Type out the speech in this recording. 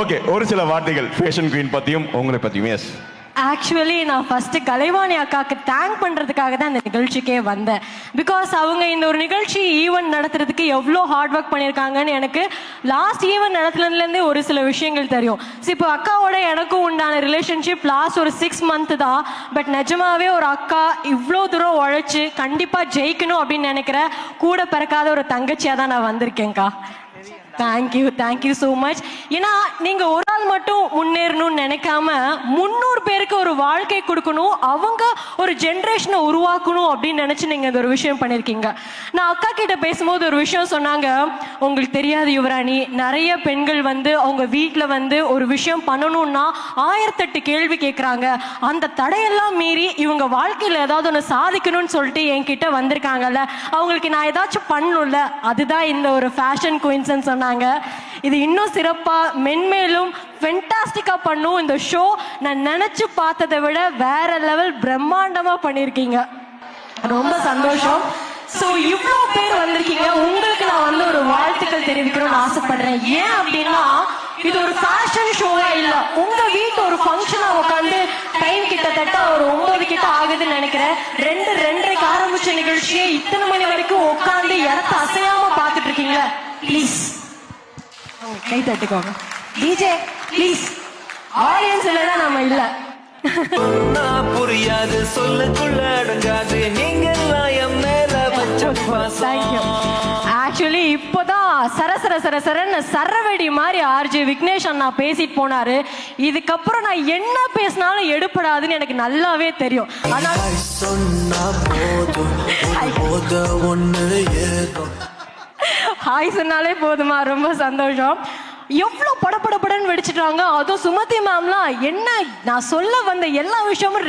Okay, ஒரு சில வார்த்தைகள் ஃபேஷன் குயின் பத்தியும் உங்களை பத்தியும். எஸ், ஆக்சுவலி நான் ஃபர்ஸ்ட் கலைவாணி அக்காவுக்கு தேங்க் பண்றதுக்காக தான் இந்த நிகழ்ச்சிக்கே வந்தேன். பிகாஸ் அவங்க இந்த ஒரு நிகழ்ச்சி ஈவெண்ட் நடத்துறதுக்கு எவ்வளோ ஹார்ட் ஒர்க் பண்ணியிருக்காங்கன்னு எனக்கு லாஸ்ட் ஈவெண்ட் நடத்துனதுலேருந்தே ஒரு சில விஷயங்கள் தெரியும். ஸோ இப்போ அக்காவோட எனக்கும் உண்டான ரிலேஷன்ஷிப் லாஸ்ட் ஒரு 6 month தான். பட் நிஜமாவே ஒரு அக்கா இவ்வளோ தூரம் உழைச்சி கண்டிப்பாக ஜெயிக்கணும் அப்படின்னு நினைக்கிற கூட பிறக்காத ஒரு தங்கச்சியாக தான் நான் வந்திருக்கேன்க்கா. Thank you so much. ஏன்னா நீங்க ஒரு ஆள் மட்டும் முன்னேறணும்னு நினைக்காம 300 பேருக்கு ஒரு வாழ்க்கை கொடுக்கணும், அவங்க ஒரு ஜென்ரேஷனை உருவாக்கணும் அப்படின்னு நினைச்சு நீங்க இந்த ஒரு விஷயம் பண்ணிருக்கீங்க. நான் அக்கா கிட்ட பேசும்போது ஒரு விஷயம் சொன்னாங்க, உங்களுக்கு தெரியாது யுவராணி, நிறைய பெண்கள் வந்து அவங்க வீட்டில் ஒரு விஷயம் பண்ணணும்னா 1008 கேள்வி கேட்குறாங்க. அந்த தடையெல்லாம் மீறி இவங்க வாழ்க்கையில் ஏதாவது ஒன்று சாதிக்கணும்னு சொல்லிட்டு என்கிட்ட வந்திருக்காங்கல்ல, அவங்களுக்கு நான் ஏதாச்சும் பண்ணணும்ல, அதுதான் இந்த ஒரு ஃபேஷன் குயின்ஸ்ன்னு சொன்னாங்க. இது இன்னும் சிறப்பா மென்மேலும் ஃபென்டாஸ்டிக்கா பண்ணும். இந்த ஷோ நான் நினைச்சு பார்த்ததை விட வேற லெவல் பிரம்மாண்டமா பண்ணிருக்கீங்க. ரொம்ப சந்தோஷம். சோ இவ்வளோ பேர் வந்திருக்கீங்க, உங்களுக்கு நான் ஒரு வாழ்த்துக்கள் தெரிவிக்கணும்னு ஆசைப்படுறேன். ஏன் அப்படின்னா இது ஒரு ஃபேஷன் ஷோவா இல்ல, உங்க வீட்டு ஒரு ஃபங்க்ஷனா உட்காந்து டைம் கிட்டத்தட்ட ஒரு 9 கிட்ட ஆகுதுன்னு நினைக்கிறேன். 2:30க்கு ஆரம்பிச்ச நிகழ்ச்சியை இத்தனை மணி வரைக்கும் உட்காந்து இடத்த அசையாம பார்த்துட்டு இருக்கீங்களா? ப்ளீஸ் கை தட்டுக்கோங்க. டிஜே ப்ளீஸ், ஆடியன்ஸ் இல்லைன்னா நம்ம இல்ல. புரியாது சொல்லுக்குள்ள அடங்காது நீங்க ஆக்சுவலி இப்போதான் சரசரன்னு சரவெடி மாதிரி ஆர்ஜே விக்னேஷ் அண்ணா பேசிட்டு போனாரு. இதுக்கப்புறம் நான் என்ன பேசினாலும் எடுப்படாதுன்னு எனக்கு நல்லாவே தெரியும். ஆனா ஹாய் சொன்னாலே போதுமா, ரொம்ப சந்தோஷம். எவ்வளவு படபடன்னு வெடிச்சிட்டாங்க. அதுவும் சுமதி மேம்லாம் என்ன நான் சொல்ல வந்த எல்லா விஷயமும்